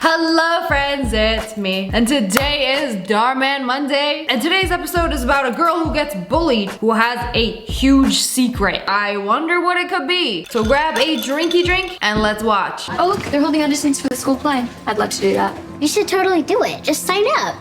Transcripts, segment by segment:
Hello friends, it's me, and today is Darman Monday, and today's episode is about a girl who gets bullied who has a huge secret. I wonder what it could be. So grab a drinky drink and let's watch. Oh look, they're holding auditions for the school play. I'd love to do that. You should totally do it. Just sign up.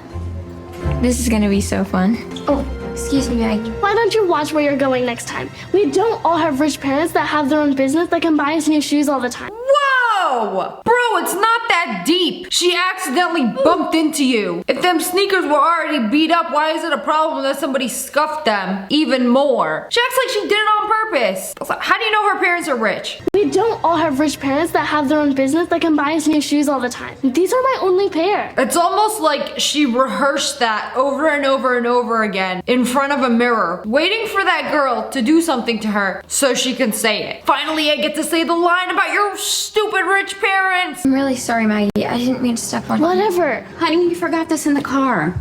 This is gonna be so fun. Oh, excuse me, Maggie. Why don't you watch where you're going next time? We don't all have rich parents that have their own business that can buy us new shoes all the time. Whoa! Bro, it's not that deep. She accidentally bumped into you. If them sneakers were already beat up, why is it a problem that somebody scuffed them even more? She acts like she did it on purpose. How do you know her parents are rich? We don't all have rich parents that have their own business that can buy us new shoes all the time. These are my only pair. It's almost like she rehearsed that over and over and over again in front of a mirror, waiting for that girl to do something to her so she can say it. Finally, I get to say the line about your stupid rich parents. I'm really sorry, Maggie. I didn't mean to step on you. Whatever. Honey, you forgot this in the car.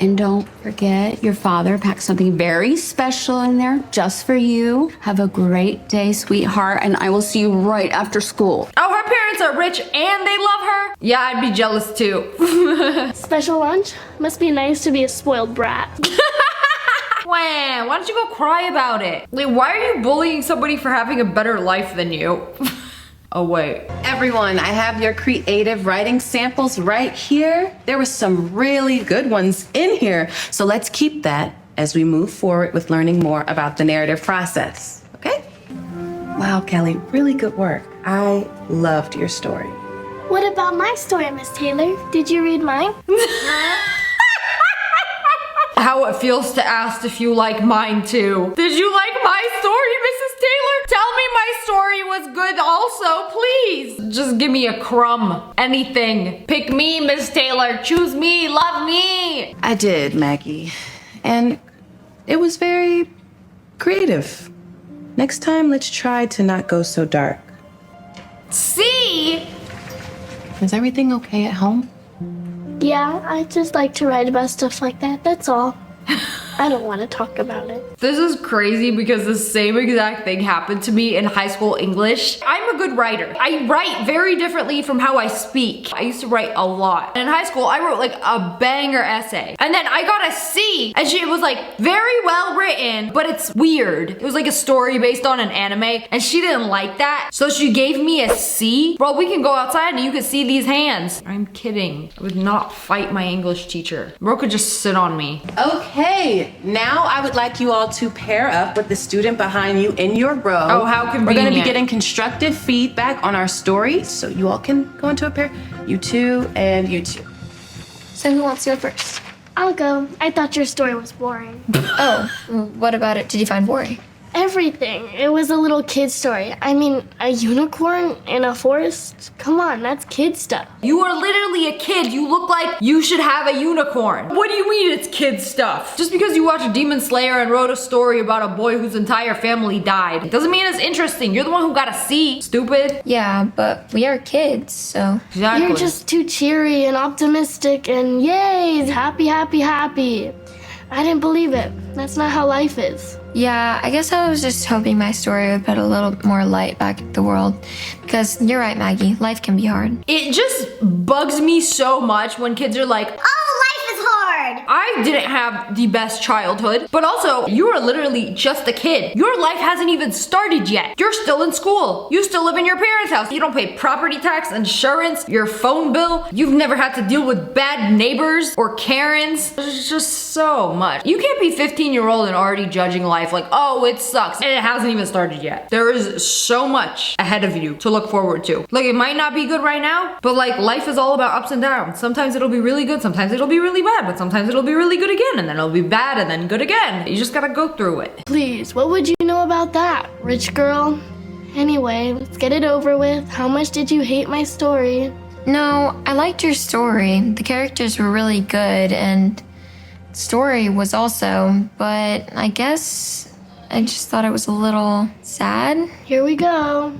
And don't forget, your father packed something very special in there just for you. Have a great day, sweetheart, and I will see you right after school. Oh, her parents are rich and they love her? Yeah, I'd be jealous too. Special lunch? Must be nice to be a spoiled brat. Why don't you go cry about it? Like, why are you bullying somebody for having a better life than you? Oh wait. Everyone, I have your creative writing samples right here. There were some really good ones in here. So let's keep that as we move forward with learning more about the narrative process, okay? Wow, Kelly, really good work. I loved your story. What about my story, Miss Taylor? Did you read mine? How it feels to ask if you like mine too. Did you like my story, Mrs. Taylor? Tell me my story was good also, please. Just give me a crumb, anything. Pick me, Miss Taylor, choose me, love me. I did, Maggie. And it was very creative. Next time, let's try to not go so dark. See? Is everything okay at home? Yeah, I just like to write about stuff like that. That's all. I don't want to talk about it. This is crazy because the same exact thing happened to me in high school English. I'm a good writer. I write very differently from how I speak. I used to write a lot. And in high school, I wrote like a banger essay. And then I got a C, and it was like very well written, but it's weird. It was like a story based on an anime, and she didn't like that. So she gave me a C. Bro, we can go outside and you can see these hands. I'm kidding. I would not fight my English teacher. Bro could just sit on me. Okay, now I would like you all to pair up with the student behind you in your row. Oh, how convenient. We're gonna be getting constructive feedback on our stories, so you all can go into a pair. You two and you two. So who wants to go first? I'll go. I thought your story was boring. Oh, what about it did you find boring? Everything. It was a little kid story. I mean, a unicorn in a forest? Come on, that's kid stuff. You are literally a kid. You look like you should have a unicorn. What do you mean it's kid stuff? Just because you watched Demon Slayer and wrote a story about a boy whose entire family died, it doesn't mean it's interesting. You're the one who got a C, stupid. Yeah, but we are kids, so. Exactly. You're just too cheery and optimistic and yay, happy, happy, happy. I didn't believe it. That's not how life is. Yeah, I guess I was just hoping my story would put a little more light back at the world. Because you're right, Maggie, life can be hard. It just bugs me so much when kids are like, Oh, life is hard. I didn't have the best childhood, but also you are literally just a kid. Your life hasn't even started yet. You're still in school. You still live in your parents' house. You don't pay property tax, insurance, your phone bill. You've never had to deal with bad neighbors or Karens. There's just so much. You can't be 15-year-old and already judging life like, oh, it sucks. And it hasn't even started yet. There is so much ahead of you to look forward to. Like, it might not be good right now, but like life is all about ups and downs. Sometimes it'll be really good, sometimes it'll be really bad, but sometimes it'll be really good again, and then it'll be bad and then good again. You just gotta go through it. Please, what would you know about that, rich girl? Anyway, let's get it over with. How much did you hate my story? No, I liked your story. The characters were really good, and story was also, but I guess I just thought it was a little sad. Here we go.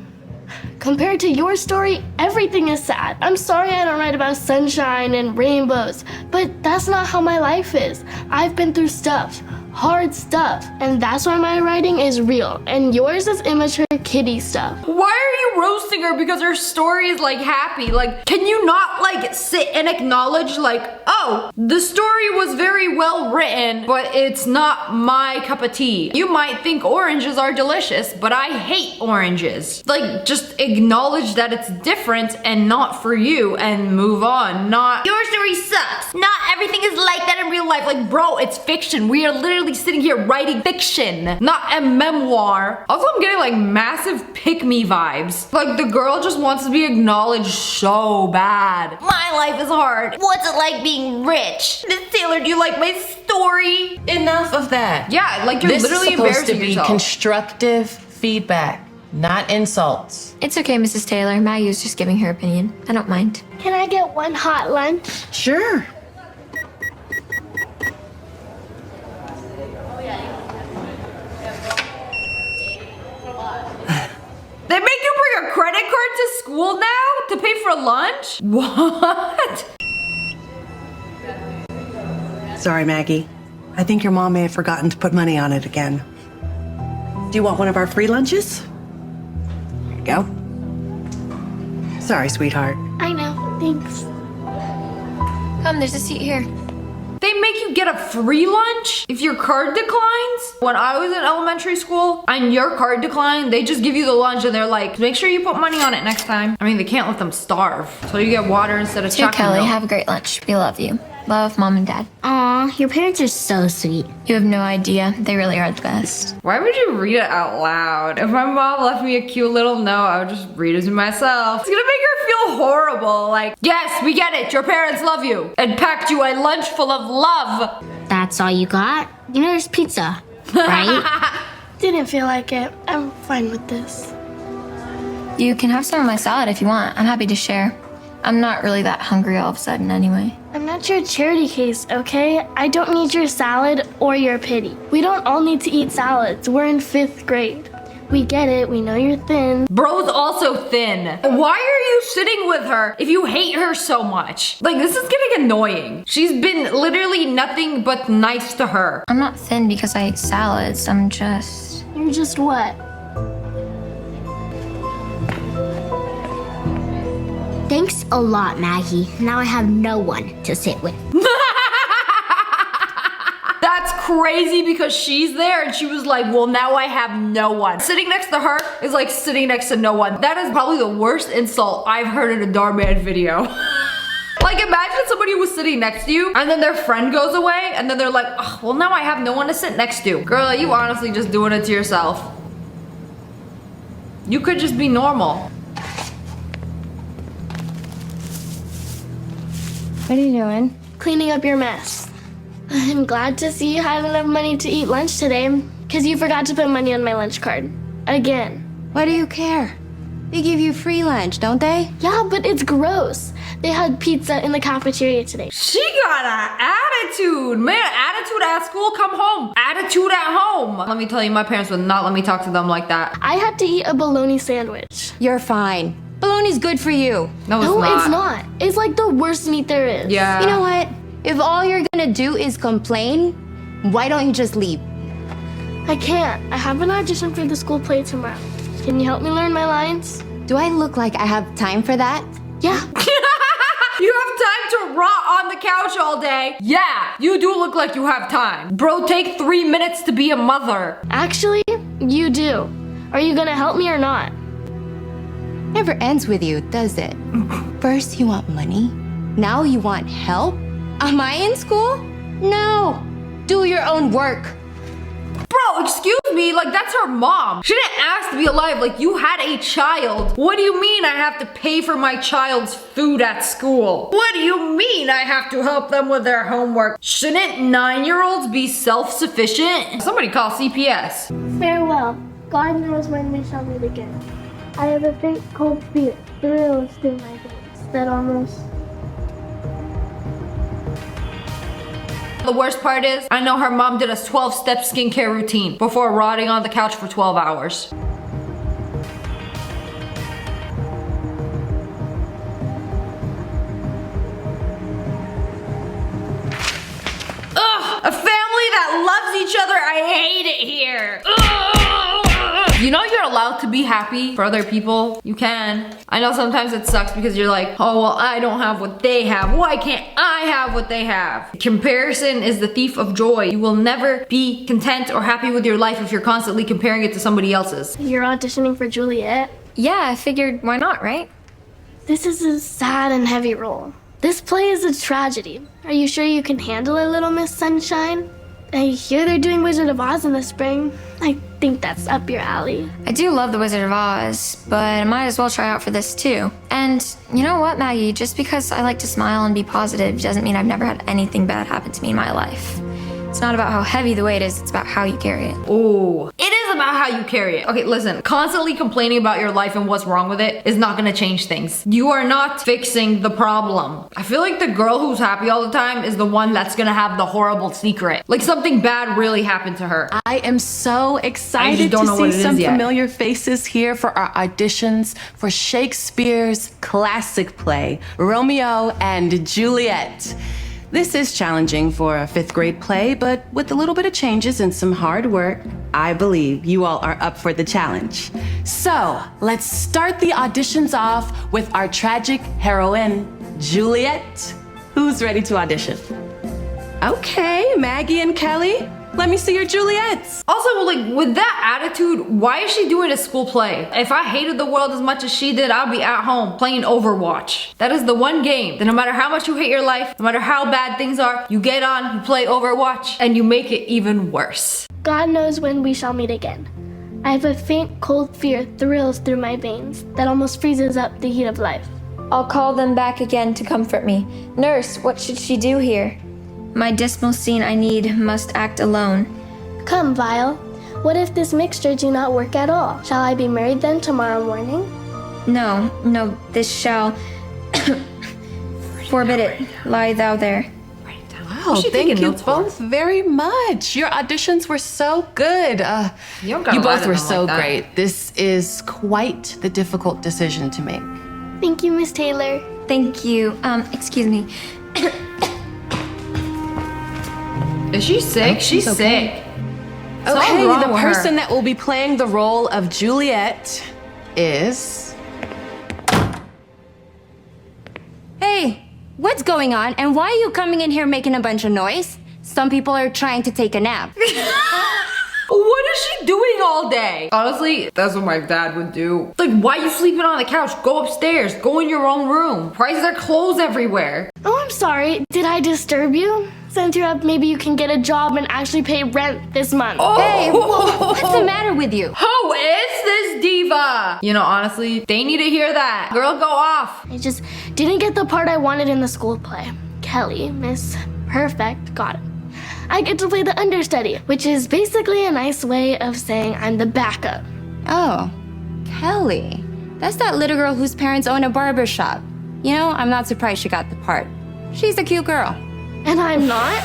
Compared to your story, everything is sad. I'm sorry I don't write about sunshine and rainbows, but that's not how my life is. I've been through stuff. hard stuff. And that's why my writing is real. And yours is immature kiddie stuff. Why are you roasting her because her story is like happy? Like, can you not like sit and acknowledge like, oh, the story was very well written, but it's not my cup of tea. You might think oranges are delicious, but I hate oranges. Like, just acknowledge that it's different and not for you and move on. Not, your story sucks. Not everything is like that in real life. Like, bro, it's fiction. We are literally sitting here writing fiction, not a memoir. Also, I'm getting like massive pick-me vibes. Like, the girl just wants to be acknowledged so bad. My life is hard. What's it like being rich? Miss Taylor, do you like my story? Enough of that. Yeah, like you're This is literally supposed to embarrassing be yourself. constructive feedback, not insults. It's okay, Mrs. Taylor. Maggie was just giving her opinion. I don't mind. Can I get one hot lunch? Sure. They make you bring a credit card to school now to pay for lunch? What? Sorry, Maggie. I think your mom may have forgotten to put money on it again. Do you want one of our free lunches? There you go. Sorry, sweetheart. I know, thanks. Come, there's a seat here. They make you get a free lunch if your card declines? When I was in elementary school and your card declined, they just give you the lunch and they're like, make sure you put money on it next time. I mean, they can't let them starve. So you get water instead of Dear chocolate Kelly, milk. have a great lunch. We love you. Love, Mom and Dad. Aw, your parents are so sweet. You have no idea. They really are the best. Why would you read it out loud? If my mom left me a cute little note, I would just read it to myself. It's gonna make her feel horrible. Like, yes, we get it. Your parents love you and packed you a lunch full of love. That's all you got? You know there's pizza, right? Didn't feel like it. I'm fine with this. You can have some of my salad if you want. I'm happy to share. I'm not really that hungry all of a sudden anyway. I'm not your charity case, okay? I don't need your salad or your pity. We don't all need to eat salads. We're in 5th grade. We get it. We know you're thin. Bro's also thin. Why are you sitting with her if you hate her so much? Like, this is getting annoying. She's been literally nothing but nice to her. I'm not thin because I eat salads. I'm just... You're just what? Thanks a lot, Maggie. Now I have no one to sit with. That's crazy because she's there and she was like, well, now I have no one. Sitting next to her is like sitting next to no one. That is probably the worst insult I've heard in a Darman video. Like, imagine somebody was sitting next to you and then their friend goes away and then they're like, oh, well, now I have no one to sit next to. Girl, you honestly just doing it to yourself. You could just be normal. What are you doing? Cleaning up your mess. I'm glad to see you had enough money to eat lunch today, because you forgot to put money on my lunch card. Again. Why do you care? They give you free lunch, don't they? Yeah, but it's gross. They had pizza in the cafeteria today. She got an attitude. Man, attitude at school, come home. Attitude at home. Let me tell you, my parents would not let me talk to them like that. I had to eat a bologna sandwich. You're fine. Bologna's good for you. No, No, it's not. It's like the worst meat there is. Yeah. You know what? If all you're gonna do is complain, why don't you just leave? I can't. I have an audition for the school play tomorrow. Can you help me learn my lines? Do I look like I have time for that? Yeah. You have time to rot on the couch all day. Yeah, you do look like you have time. Bro, take 3 minutes to be a mother. Actually, you do. Are you gonna help me or not? Never ends with you, does it? First you want money, now you want help? Am I in school? No. Do your own work. Bro, excuse me, like that's her mom. She didn't ask to be alive, like you had a child. What do you mean I have to pay for my child's food at school? What do you mean I have to help them with their homework? Shouldn't 9-year-olds be self-sufficient? Somebody call CPS. Farewell. God knows when we shall meet again. I have a faint cold fear, thrills through my veins that almost... The worst part is, I know her mom did a 12-step skincare routine before rotting on the couch for 12 hours. Ugh, a family that loves each other hate it here. You know you're allowed to be happy for other people. You can. I know sometimes it sucks because you're like, oh, well, I don't have what they have. Why can't I have what they have? Comparison is the thief of joy. You will never be content or happy with your life if you're constantly comparing it to somebody else's. You're auditioning for Juliet? Yeah, I figured why not, right? This is a sad and heavy role. This play is a tragedy. Are you sure you can handle it, Little Miss Sunshine? I hear they're doing Wizard of Oz in the spring. I think that's up your alley. I do love the Wizard of Oz, but I might as well try out for this too. And you know what, Maggie? Just because I like to smile and be positive doesn't mean I've never had anything bad happen to me in my life. It's not about how heavy the weight is, it's about how you carry it. Oh, it is about how you carry it. Okay, listen, constantly complaining about your life and what's wrong with it is not gonna change things. You are not fixing the problem. I feel like the girl who's happy all the time is the one that's gonna have the horrible secret. Like something bad really happened to her. I am so excited don't to know what see it some is yet. familiar faces here for our auditions for Shakespeare's classic play, Romeo and Juliet. This is challenging for a 5th grade play, but with a little bit of changes and some hard work, I believe you all are up for the challenge. So, let's start the auditions off with our tragic heroine, Juliet. Who's ready to audition? Okay, Maggie and Kelly, let me see your Juliets. Also, like, with that attitude, why is she doing a school play? If I hated the world as much as she did, I'd be at home playing Overwatch. That is the one game that no matter how much you hate your life, no matter how bad things are, you get on, you play Overwatch, and you make it even worse. God knows when we shall meet again. I have a faint, cold fear thrills through my veins that almost freezes up the heat of life. I'll call them back again to comfort me. Nurse, what should she do here? My dismal scene I need must act alone. Come, Vile. What if this mixture do not work at all? Shall I be married then tomorrow morning? No, this shall forbid it. Lie thou there. Wow, she thank taking you notes for? both very much. Your auditions were so good. You don't gotta You lie both to were them so like that. great. This is quite the difficult decision to make. Thank you, Miss Taylor. Thank you. Excuse me. Is she sick? She's okay. sick. Okay, Something wrong the with her. person that will be playing the role of Juliet is... Hey, what's going on? And why are you coming in here making a bunch of noise? Some people are trying to take a nap. What is she doing all day? Honestly, that's what my dad would do. Like, why are you sleeping on the couch? Go upstairs. Go in your own room. Prices are clothes everywhere. Oh, I'm sorry. Did I disturb you? Since you're up, maybe you can get a job and actually pay rent this month. Hey, what's the matter with you? Who is this diva? You know, honestly, they need to hear that. Girl, go off. I just didn't get the part I wanted in the school play. Kelly, Miss Perfect, got it. I get to play the understudy, which is basically a nice way of saying I'm the backup. Oh, Kelly. That's that little girl whose parents own a barber shop. You know, I'm not surprised she got the part. She's a cute girl. And I'm not?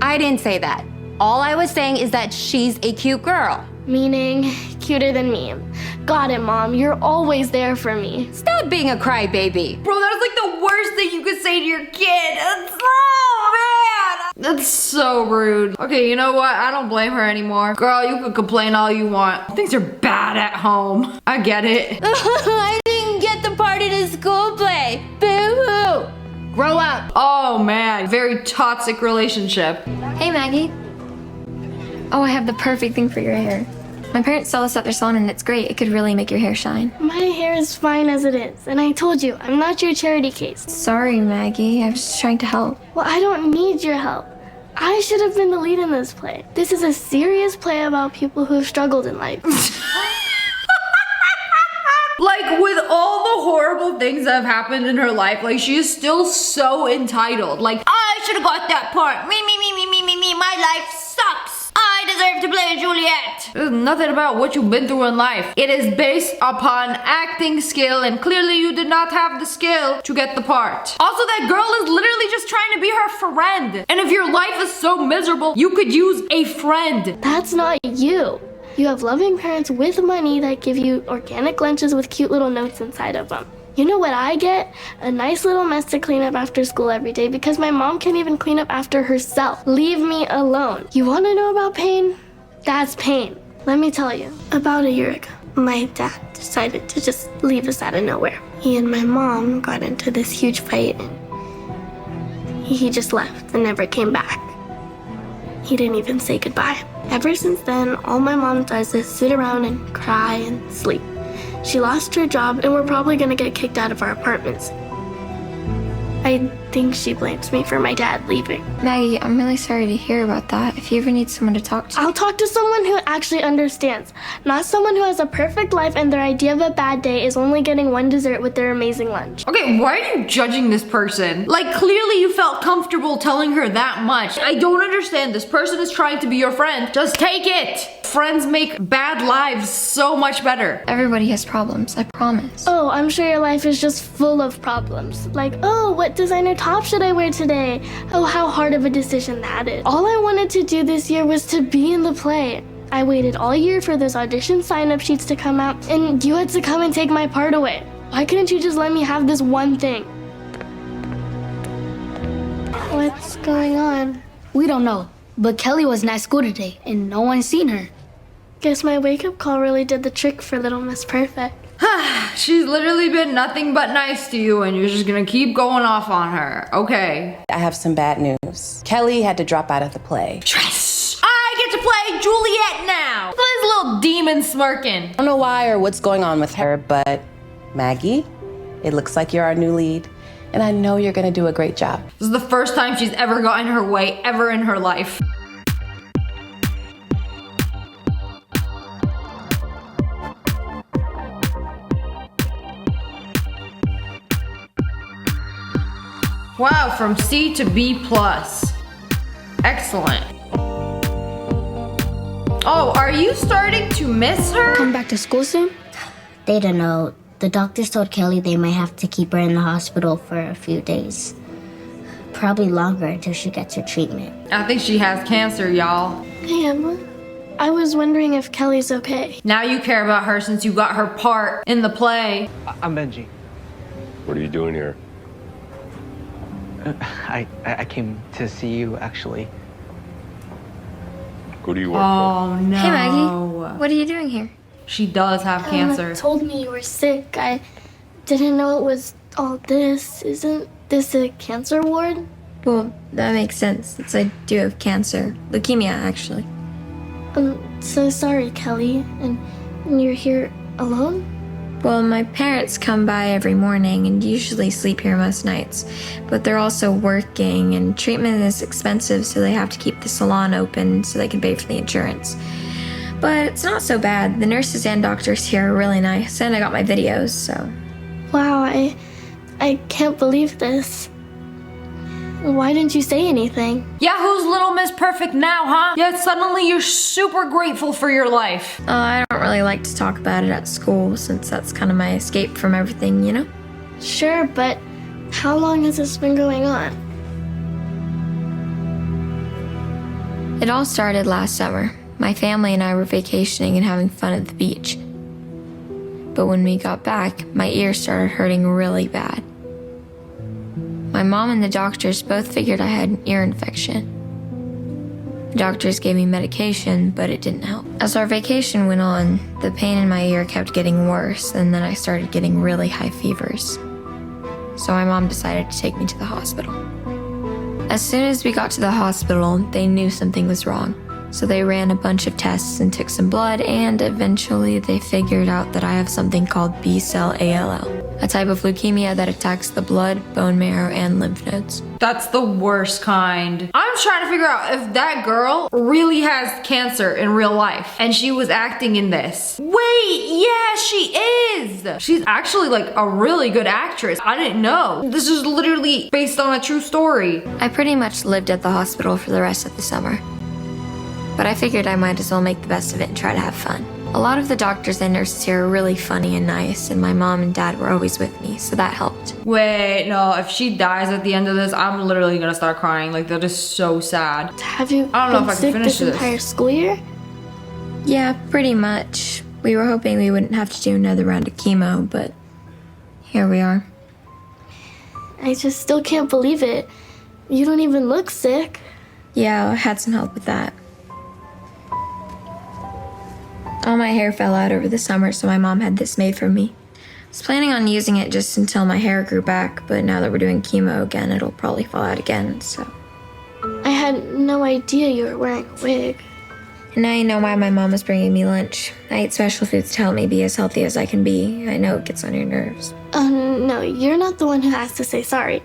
I didn't say that. All I was saying is that she's a cute girl. Meaning, cuter than me. Got it, Mom. You're always there for me. Stop being a crybaby. Bro, that is like the worst thing you could say to your kid. Oh, man. That's so rude. Okay, you know what? I don't blame her anymore. Girl, you can complain all you want. Things are bad at home. I get it. I didn't get the part in a school play. Boo-hoo. Grow up. Oh, man. Very toxic relationship. Hey, Maggie. Oh, I have the perfect thing for your hair. My parents sell this at their salon and it's great. It could really make your hair shine. My hair is fine as it is, and I told you, I'm not your charity case. Sorry, Maggie. I was just trying to help. Well, I don't need your help. I should have been the lead in this play. This is a serious play about people who have struggled in life. Like, with all the horrible things that have happened in her life, like, she is still so entitled. Like, I should have got that part. Me. My life sucks. I deserve to play Juliet. There's nothing about what you've been through in life. It is based upon acting skill, and clearly you did not have the skill to get the part. Also, that girl is literally just trying to be her friend. And if your life is so miserable, you could use a friend. That's not you. You have loving parents with money that give you organic lunches with cute little notes inside of them. You know what I get? A nice little mess to clean up after school every day because my mom can't even clean up after herself. Leave me alone. You want to know about pain? That's pain. Let me tell you. About a year ago, my dad decided to just leave us out of nowhere. He and my mom got into this huge fight and he just left and never came back. He didn't even say goodbye. Ever since then, all my mom does is sit around and cry and sleep. She lost her job and we're probably gonna get kicked out of our apartments. I think she blames me for my dad leaving. Maggie, I'm really sorry to hear about that. If you ever need someone to talk to. I'll talk to someone who actually understands, not someone who has a perfect life and their idea of a bad day is only getting one dessert with their amazing lunch. Okay, why are you judging this person? Like, clearly you felt comfortable telling her that much. I don't understand. This person is trying to be your friend. Just take it. Friends make bad lives so much better. Everybody has problems, I promise. Oh, I'm sure your life is just full of problems. Like, oh, what designer top should I wear today? Oh, how hard of a decision that is. All I wanted to do this year was to be in the play. I waited all year for those audition sign-up sheets to come out, and you had to come and take my part away. Why couldn't you just let me have this one thing? What's going on? We don't know, but Kelly wasn't at school today, and no one's seen her. Guess my wake-up call really did the trick for Little Miss Perfect. She's literally been nothing but nice to you and you're just gonna keep going off on her. Okay. I have some bad news. Kelly had to drop out of the play. Yes! I get to play Juliet now! Look at this little demon smirking. I don't know why or what's going on with her, but Maggie, it looks like you're our new lead. And I know you're gonna do a great job. This is the first time she's ever gotten her way ever in her life. Wow, from C to B+. Excellent. Oh, are you starting to miss her? Come back to school soon? They don't know. The doctors told Kelly they might have to keep her in the hospital for a few days. Probably longer until she gets her treatment. I think she has cancer, y'all. Hey, Emma. I was wondering if Kelly's okay. Now you care about her since you got her part in the play. I'm Benji. What are you doing here? I came to see you, actually. Who do you work Oh no. Hey Maggie, what are you doing here? She does have cancer. Emma told me you were sick. I didn't know it was all this. Isn't this a cancer ward? Well, that makes sense since I do have cancer. Leukemia, actually. I'm so sorry, Kelly. And you're here alone? Well, my parents come by every morning and usually sleep here most nights, but they're also working and treatment is expensive, so they have to keep the salon open so they can pay for the insurance. But it's not so bad. The nurses and doctors here are really nice, and I got my videos, so. Wow, I can't believe this. Why didn't you say anything? Yeah, who's Little Miss Perfect now, huh? Yeah, suddenly you're super grateful for your life. I don't really like to talk about it at school since that's kind of my escape from everything, you know? Sure, but how long has this been going on? It all started last summer. My family and I were vacationing and having fun at the beach. But when we got back, my ears started hurting really bad. My mom and the doctors both figured I had an ear infection. The doctors gave me medication, but it didn't help. As our vacation went on, the pain in my ear kept getting worse, and then I started getting really high fevers. So my mom decided to take me to the hospital. As soon as we got to the hospital, they knew something was wrong. So they ran a bunch of tests and took some blood, and eventually they figured out that I have something called B-cell ALL, a type of leukemia that attacks the blood, bone marrow, and lymph nodes. That's the worst kind. I'm trying to figure out if that girl really has cancer in real life and she was acting in this. Wait, yeah, she is. She's actually like a really good actress. I didn't know. This is literally based on a true story. I pretty much lived at the hospital for the rest of the summer. But I figured I might as well make the best of it and try to have fun. A lot of the doctors and nurses here are really funny and nice, and my mom and dad were always with me, so that helped. Wait, no, if she dies at the end of this, I'm literally gonna start crying. Like, that is so sad. Have you I don't know been if I can sick finish this this. entire school year? Yeah, pretty much. We were hoping we wouldn't have to do another round of chemo, but here we are. I just still can't believe it. You don't even look sick. Yeah, I had some help with that. All my hair fell out over the summer, so my mom had this made for me. I was planning on using it just until my hair grew back, but now that we're doing chemo again, it'll probably fall out again, so. I had no idea you were wearing a wig. And now you know why my mom is bringing me lunch. I eat special foods to help me be as healthy as I can be. I know it gets on your nerves. No, you're not the one who has to say sorry.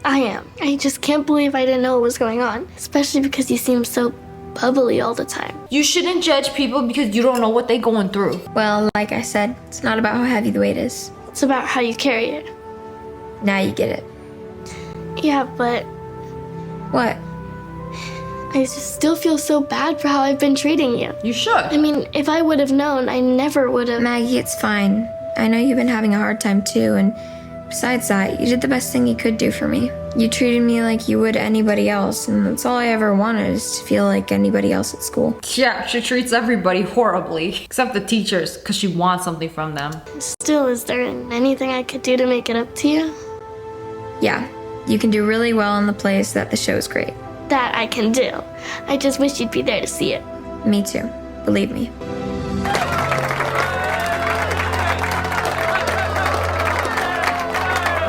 I am. I just can't believe I didn't know what was going on, especially because you seem so bubbly all the time. You shouldn't judge people because you don't know what they're going through. Well, like I said, it's not about how heavy the weight is. It's about how you carry it. Now you get it. Yeah, but What? I just still feel so bad for how I've been treating you. You should. I mean, if I would have known, I never would have. Maggie, it's fine. I know you've been having a hard time too, and besides that, you did the best thing you could do for me. You treated me like you would anybody else, and that's all I ever wanted, is to feel like anybody else at school. Yeah, she treats everybody horribly, except the teachers, because she wants something from them. Still, is there anything I could do to make it up to you? Yeah, you can do really well in the plays that the show's great. That I can do. I just wish you'd be there to see it. Me too. Believe me.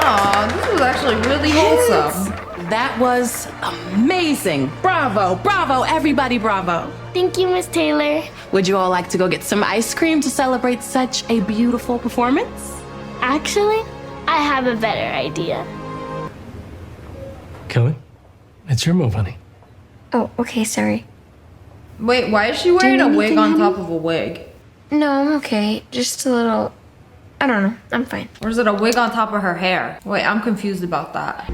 Aw, this was actually really wholesome. That was amazing. Bravo, bravo, everybody, bravo. Thank you, Miss Taylor. Would you all like to go get some ice cream to celebrate such a beautiful performance? Actually, I have a better idea. Kelly, it's your move, honey. Oh, okay, sorry. Wait, why is she wearing a wig on top of a wig? No, I'm okay. Just a little... I don't know. I'm fine. Or is it a wig on top of her hair? Wait, I'm confused about that.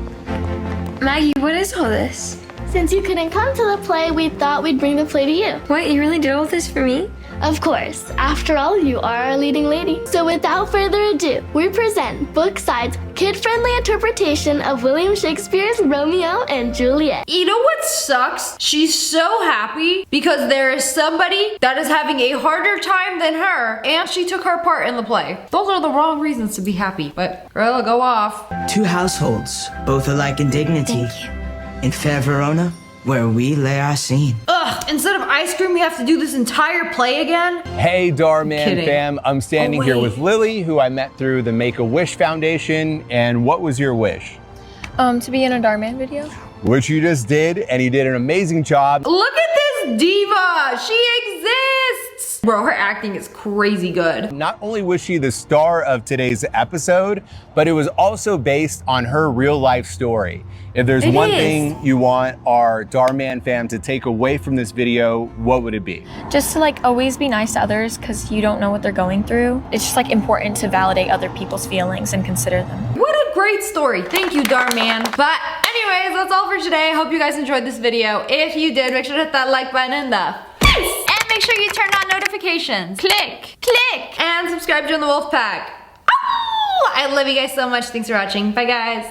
Maggie, what is all this? Since you couldn't come to the play, we thought we'd bring the play to you. What, you really did all this for me? Of course. After all, you are our leading lady. So without further ado, we present Bookside's kid-friendly interpretation of William Shakespeare's Romeo and Juliet. You know what sucks? She's so happy because there is somebody that is having a harder time than her, and she took her part in the play. Those are the wrong reasons to be happy, but girl, go off. Two households, both alike in dignity. Thank you. In fair Verona, where we lay our scene. Ugh, instead of ice cream, we have to do this entire play again? Hey, Darman Kidding. fam. I'm standing here wait. with Lily, who I met through the Make-A-Wish Foundation. And what was your wish? To be in a Darman video? Which you just did, and you did an amazing job. Look at this diva! She exists! Bro, her acting is crazy good. Not only was she the star of today's episode, but it was also based on her real life story. If there's It one is. thing you want our Darman fam to take away from this video, what would it be? Just to like always be nice to others because you don't know what they're going through. It's just like important to validate other people's feelings and consider them. What a great story. Thank you, Darman. But anyways, that's all for today. I hope you guys enjoyed this video. If you did, make sure to hit that like button in the face. And make sure you turn on notifications. Click, click, and subscribe to the Wolf Pack. Oh, I love you guys so much. Thanks for watching. Bye, guys.